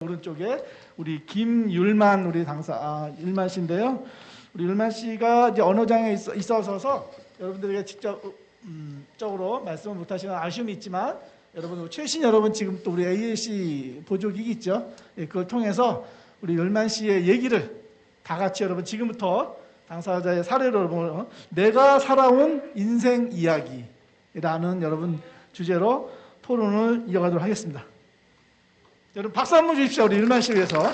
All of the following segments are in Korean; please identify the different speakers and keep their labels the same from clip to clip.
Speaker 1: 오른쪽에 우리 김율만 우리 당사 율만 씨인데요. 우리 율만 씨가 이제 언어장애 있어서 여러분들에게 직접 적으로 말씀을 못하시는 아쉬움이 있지만 여러분 최신 여러분 지금 또 우리 AAC 보조기기 있죠. 예, 그걸 통해서 우리 율만 씨의 얘기를 다 같이 여러분 지금부터 당사자의 사례를 여러분 내가 살아온 인생 이야기라는 여러분 주제로 토론을 이어가도록 하겠습니다. 여러분 박수 한번 주십시오. 우리 율만 씨 위해서.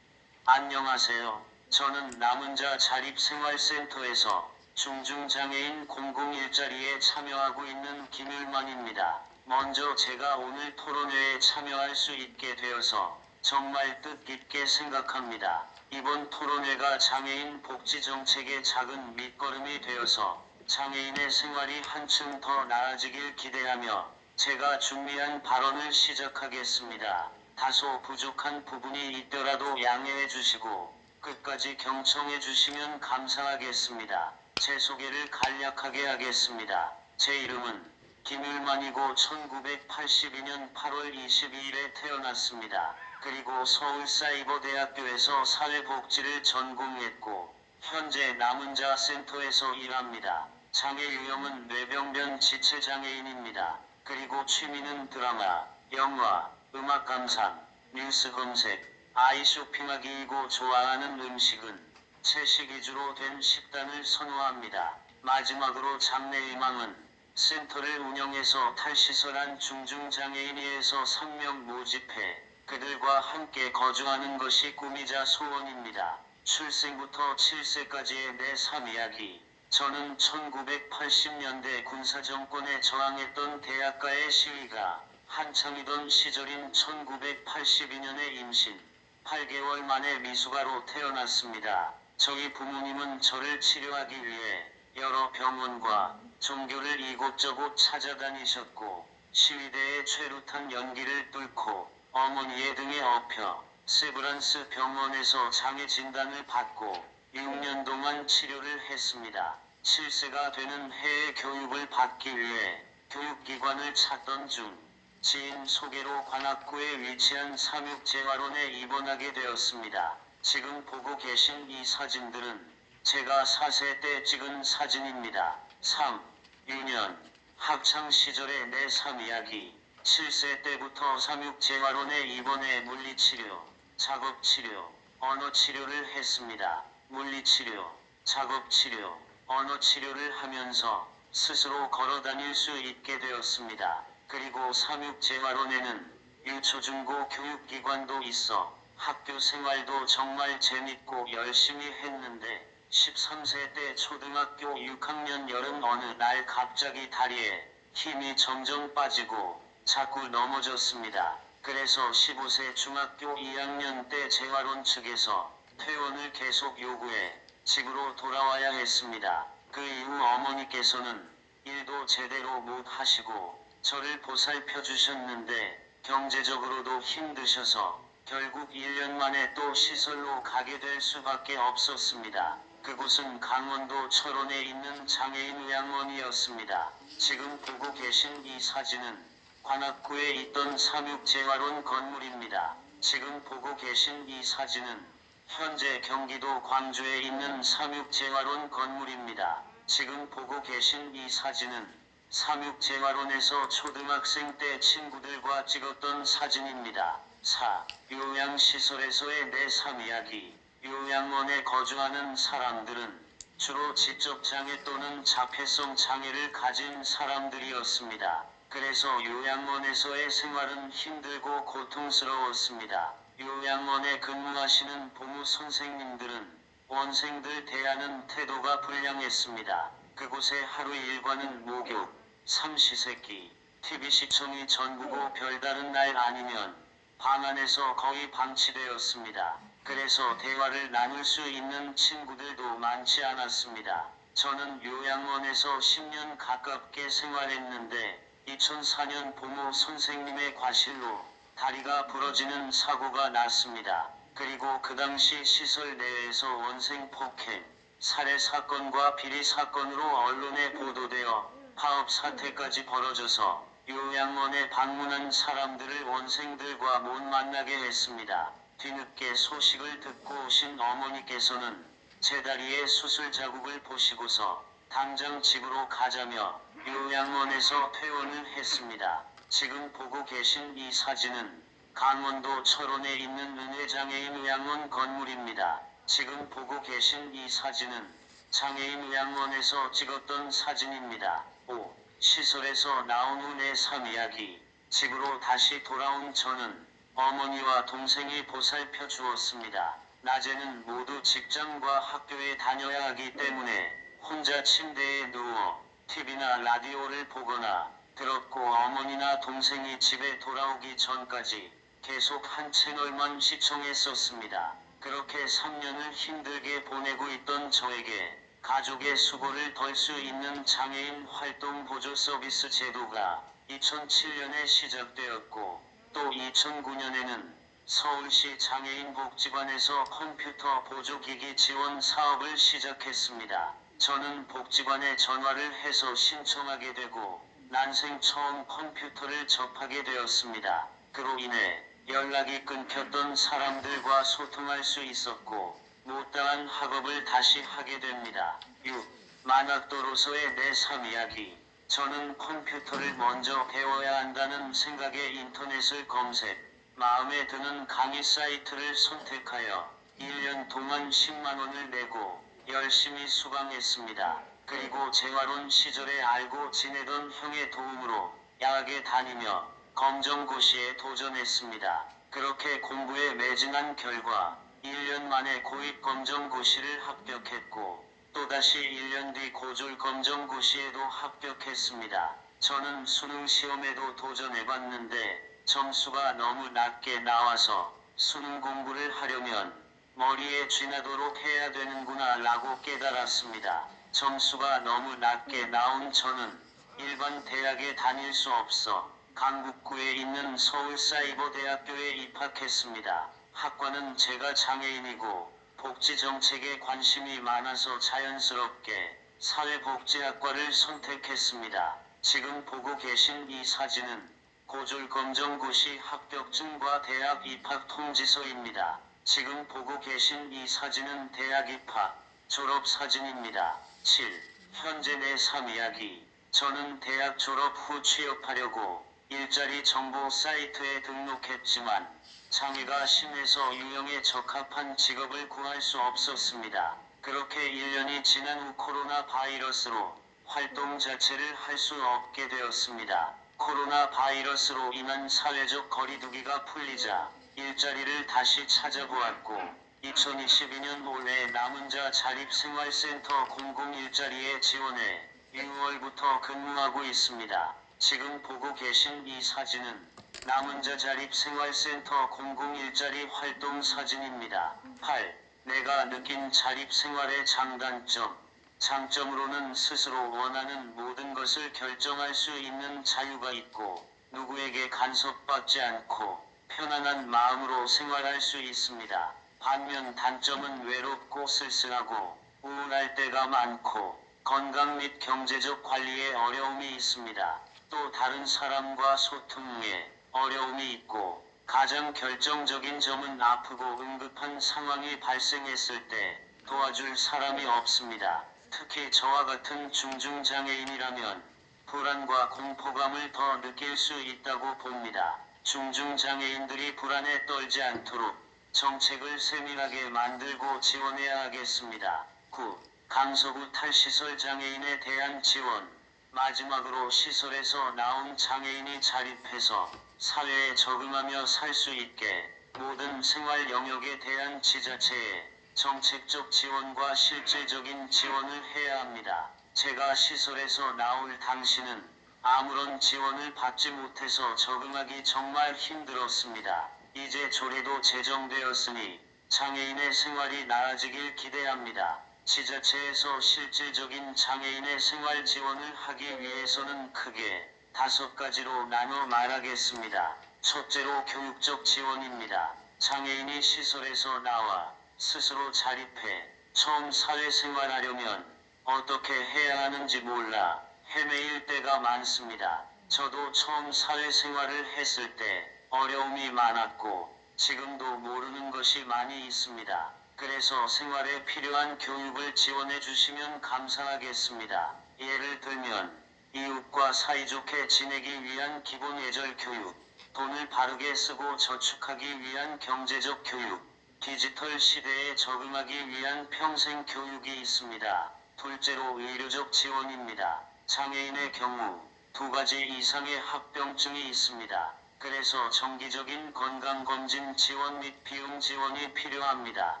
Speaker 2: 안녕하세요. 저는 남은자 자립생활센터에서 중증장애인 공공일자리에 참여하고 있는 김율만입니다. 먼저 제가 오늘 토론회에 참여할 수 있게 되어서 정말 뜻깊게 생각합니다. 이번 토론회가 장애인 복지 정책의 작은 밑거름이 되어서 장애인의 생활이 한층 더 나아지길 기대하며 제가 준비한 발언을 시작하겠습니다. 다소 부족한 부분이 있더라도 양해해 주시고 끝까지 경청해 주시면 감사하겠습니다. 제 소개를 간략하게 하겠습니다. 제 이름은 김율만이고 1982년 8월 22일에 태어났습니다. 그리고 서울사이버대학교에서 사회복지를 전공했고 현재 남은자 센터에서 일합니다. 장애 유형은 뇌병변 지체장애인입니다. 그리고 취미는 드라마, 영화, 음악 감상, 뉴스 검색, 아이 쇼핑하기이고 좋아하는 음식은 채식 위주로 된 식단을 선호합니다. 마지막으로 장래희망은 센터를 운영해서 탈시설한 중증장애인에서 3명 모집해 그들과 함께 거주하는 것이 꿈이자 소원입니다. 출생부터 7세까지의 내 삶 이야기. 저는 1980년대 군사정권에 저항했던 대학가의 시위가 한창이던 시절인 1982년에 임신 8개월 만에 미숙아로 태어났습니다. 저희 부모님은 저를 치료하기 위해 여러 병원과 종교를 이곳저곳 찾아다니셨고 시위대의 최루탄 연기를 뚫고 어머니의 등에 업혀 세브란스 병원에서 장애 진단을 받고 6년 동안 치료를 했습니다. 7세가 되는 해에 교육을 받기 위해 교육기관을 찾던 중 지인 소개로 관악구에 위치한 삼육재활원에 입원하게 되었습니다. 지금 보고 계신 이 사진들은 제가 4세 때 찍은 사진입니다. 3. 유년 학창시절의 내 삶 이야기. 7세 때부터 삼육재활원에 입원해 물리치료, 작업치료, 언어치료를 했습니다. 물리치료, 작업치료, 언어치료를 하면서 스스로 걸어다닐 수 있게 되었습니다. 그리고 삼육재활원에는 유초중고 교육기관도 있어 학교 생활도 정말 재밌고 열심히 했는데 13세 때 초등학교 6학년 여름 어느 날 갑자기 다리에 힘이 점점 빠지고 자꾸 넘어졌습니다. 그래서 15세 중학교 2학년 때 재활원 측에서 퇴원을 계속 요구해 집으로 돌아와야 했습니다. 그 이후 어머니께서는 일도 제대로 못 하시고 저를 보살펴 주셨는데 경제적으로도 힘드셔서 결국 1년 만에 또 시설로 가게 될 수밖에 없었습니다. 그곳은 강원도 철원에 있는 장애인 요양원이었습니다. 지금 보고 계신 이 사진은 관악구에 있던 삼육재활원 건물입니다. 지금 보고 계신 이 사진은 현재 경기도 광주에 있는 삼육재활원 건물입니다. 지금 보고 계신 이 사진은 삼육재활원에서 초등학생 때 친구들과 찍었던 사진입니다. 4. 요양시설에서의 내 삶 이야기. 요양원에 거주하는 사람들은 주로 지적장애 또는 자폐성 장애를 가진 사람들이었습니다. 그래서 요양원에서의 생활은 힘들고 고통스러웠습니다. 요양원에 근무하시는 보무 선생님들은 원생들 대하는 태도가 불량했습니다. 그곳의 하루 일과는 목욕, 삼시세끼, TV시청이 전부고 별다른 날 아니면 방 안에서 거의 방치되었습니다. 그래서 대화를 나눌 수 있는 친구들도 많지 않았습니다. 저는 요양원에서 10년 가깝게 생활했는데 2004년 보모 선생님의 과실로 다리가 부러지는 사고가 났습니다. 그리고 그 당시 시설 내에서 원생 폭행, 살해 사건과 비리 사건으로 언론에 보도되어 파업 사태까지 벌어져서 요양원에 방문한 사람들을 원생들과 못 만나게 했습니다. 뒤늦게 소식을 듣고 오신 어머니께서는 제 다리에 수술 자국을 보시고서 당장 집으로 가자며 요양원에서 퇴원을 했습니다. 지금 보고 계신 이 사진은 강원도 철원에 있는 은혜장애인 요양원 건물입니다. 지금 보고 계신 이 사진은 장애인 요양원에서 찍었던 사진입니다. 5. 시설에서 나온 후 내 삶 이야기. 집으로 다시 돌아온 저는 어머니와 동생이 보살펴 주었습니다. 낮에는 모두 직장과 학교에 다녀야 하기 때문에 혼자 침대에 누워 TV나 라디오를 보거나 들었고 어머니나 동생이 집에 돌아오기 전까지 계속 한 채널만 시청했었습니다. 그렇게 3년을 힘들게 보내고 있던 저에게 가족의 수고를 덜 수 있는 장애인 활동 보조 서비스 제도가 2007년에 시작되었고 또 2009년에는 서울시 장애인 복지관에서 컴퓨터 보조기기 지원 사업을 시작했습니다. 저는 복지관에 전화를 해서 신청하게 되고 난생 처음 컴퓨터를 접하게 되었습니다. 그로 인해 연락이 끊겼던 사람들과 소통할 수 있었고 못다한 학업을 다시 하게 됩니다. 6. 만학도로서의 내 삶 이야기. 저는 컴퓨터를 먼저 배워야 한다는 생각에 인터넷을 검색, 마음에 드는 강의 사이트를 선택하여 1년 동안 10만 원을 내고 열심히 수강했습니다. 그리고 재활원 시절에 알고 지내던 형의 도움으로 야학에 다니며 검정고시에 도전했습니다. 그렇게 공부에 매진한 결과 1년 만에 고입 검정고시를 합격했고 또다시 1년 뒤 고졸 검정고시에도 합격했습니다. 저는 수능 시험에도 도전해봤는데 점수가 너무 낮게 나와서 수능 공부를 하려면 머리에 쥐나도록 해야 되는구나 라고 깨달았습니다. 점수가 너무 낮게 나온 저는 일반 대학에 다닐 수 없어 강북구에 있는 서울사이버대학교에 입학했습니다. 학과는 제가 장애인이고 복지정책에 관심이 많아서 자연스럽게 사회복지학과를 선택했습니다. 지금 보고 계신 이 사진은 고졸 검정고시 합격증과 대학 입학 통지서입니다. 지금 보고 계신 이 사진은 대학 입학 졸업 사진입니다. 7. 현재 내 삶 이야기. 저는 대학 졸업 후 취업하려고 일자리 정보 사이트에 등록했지만 장애가 심해서 유형에 적합한 직업을 구할 수 없었습니다. 그렇게 1년이 지난 후 코로나 바이러스로 활동 자체를 할 수 없게 되었습니다. 코로나 바이러스로 인한 사회적 거리두기가 풀리자 일자리를 다시 찾아보았고 2022년 올해 남은자 자립생활센터 공공일자리에 지원해 6월부터 근무하고 있습니다. 지금 보고 계신 이 사진은 남은자 자립생활센터 공공일자리 활동 사진입니다. 8. 내가 느낀 자립생활의 장단점. 장점으로는 스스로 원하는 모든 것을 결정할 수 있는 자유가 있고 누구에게 간섭받지 않고 편안한 마음으로 생활할 수 있습니다. 반면 단점은 외롭고 쓸쓸하고 우울할 때가 많고 건강 및 경제적 관리에 어려움이 있습니다. 또 다른 사람과 소통에 어려움이 있고 가장 결정적인 점은 아프고 응급한 상황이 발생했을 때 도와줄 사람이 없습니다. 특히 저와 같은 중증장애인이라면 불안과 공포감을 더 느낄 수 있다고 봅니다. 중증장애인들이 불안에 떨지 않도록 정책을 세밀하게 만들고 지원해야 하겠습니다. 9. 강서구 탈시설 장애인에 대한 지원. 마지막으로 시설에서 나온 장애인이 자립해서 사회에 적응하며 살 수 있게 모든 생활 영역에 대한 지자체의 정책적 지원과 실질적인 지원을 해야 합니다. 제가 시설에서 나올 당시는 아무런 지원을 받지 못해서 적응하기 정말 힘들었습니다. 이제 조례도 제정되었으니 장애인의 생활이 나아지길 기대합니다. 지자체에서 실질적인 장애인의 생활 지원을 하기 위해서는 크게 5가지로 나눠 말하겠습니다. 첫째로 교육적 지원입니다. 장애인이 시설에서 나와 스스로 자립해 처음 사회생활하려면 어떻게 해야 하는지 몰라 헤매일 때가 많습니다. 저도 처음 사회생활을 했을 때 어려움이 많았고 지금도 모르는 것이 많이 있습니다. 그래서 생활에 필요한 교육을 지원해 주시면 감사하겠습니다. 예를 들면 이웃과 사이좋게 지내기 위한 기본 예절 교육, 돈을 바르게 쓰고 저축하기 위한 경제적 교육, 디지털 시대에 적응하기 위한 평생 교육이 있습니다. 둘째로 의료적 지원입니다. 장애인의 경우 2가지 이상의 합병증이 있습니다. 그래서 정기적인 건강검진 지원 및 비용 지원이 필요합니다.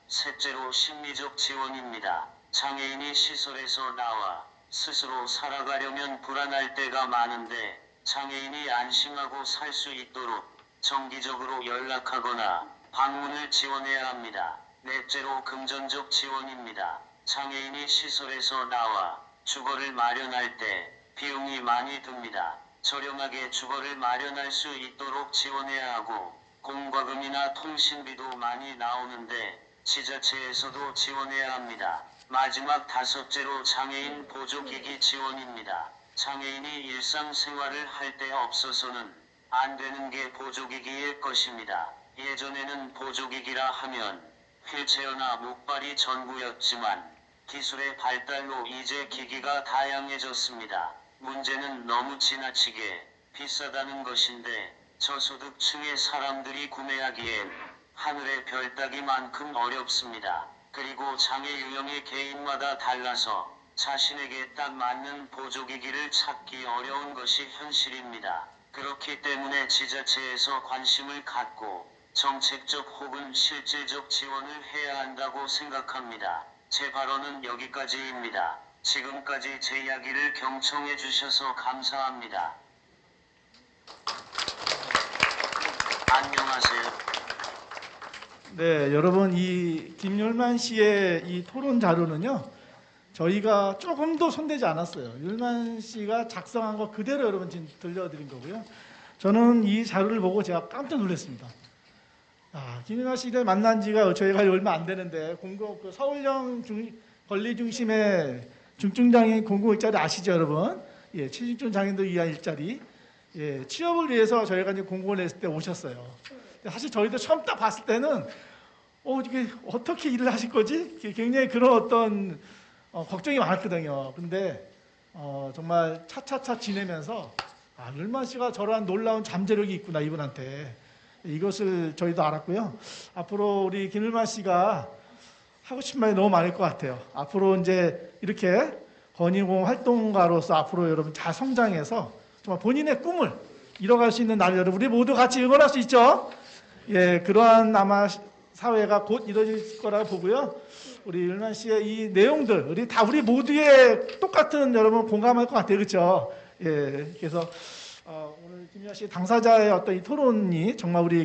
Speaker 2: 셋째로 심리적 지원입니다. 장애인이 시설에서 나와 스스로 살아가려면 불안할 때가 많은데 장애인이 안심하고 살 수 있도록 정기적으로 연락하거나 방문을 지원해야 합니다. 넷째로 금전적 지원입니다. 장애인이 시설에서 나와 주거를 마련할 때 비용이 많이 듭니다. 저렴하게 주거를 마련할 수 있도록 지원해야 하고 공과금이나 통신비도 많이 나오는데 지자체에서도 지원해야 합니다. 마지막 5째로 장애인 보조기기 지원입니다. 장애인이 일상생활을 할 때 없어서는 안 되는 게 보조기기일 것입니다. 예전에는 보조기기라 하면 휠체어나 목발이 전부였지만 기술의 발달로 이제 기기가 다양해졌습니다. 문제는 너무 지나치게 비싸다는 것인데 저소득층의 사람들이 구매하기엔 하늘의 별 따기만큼 어렵습니다. 그리고 장애 유형이 개인마다 달라서 자신에게 딱 맞는 보조기기를 찾기 어려운 것이 현실입니다. 그렇기 때문에 지자체에서 관심을 갖고 정책적 혹은 실질적 지원을 해야 한다고 생각합니다. 제 발언은 여기까지입니다. 지금까지 제 이야기를 경청해 주셔서 감사합니다. 안녕하세요.
Speaker 1: 네, 여러분 이 김율만 씨의 이 토론 자료는요. 저희가 조금도 손대지 않았어요. 율만 씨가 작성한 거 그대로 여러분 지금 들려드린 거고요. 저는 이 자료를 보고 제가 깜짝 놀랐습니다. 김윤아 씨를 만난 지가 저희가 얼마 안 되는데 그 서울형 권리중심의 중증장애인 공공 일자리 아시죠, 여러분? 예, 취중증 장애인들 위한 일자리. 예, 취업을 위해서 저희가 이제 공고를 냈을 때 오셨어요. 사실 저희도 처음 딱 봤을 때는 이게 어떻게 일을 하실 거지? 굉장히 그런 어떤 걱정이 많았거든요. 근데 정말 차차차 지내면서 율만 씨가 저러한 놀라운 잠재력이 있구나 이분한테. 이것을 저희도 알았고요. 앞으로 우리 김율만 씨가 하고 싶은 말이 너무 많을 것 같아요. 앞으로 이제 이렇게 건의공 활동가로서 앞으로 여러분 잘 성장해서 정말 본인의 꿈을 이뤄갈 수 있는 날을 여러분 우리 모두 같이 응원할 수 있죠? 예, 그러한 아마 사회가 곧 이루어질 거라고 보고요. 우리 율만 씨의 이 내용들 우리 모두의 똑같은 여러분 공감할 것 같아요, 그렇죠? 예, 그래서 오늘 김윤아 씨 당사자의 어떤 이 토론이 정말 우리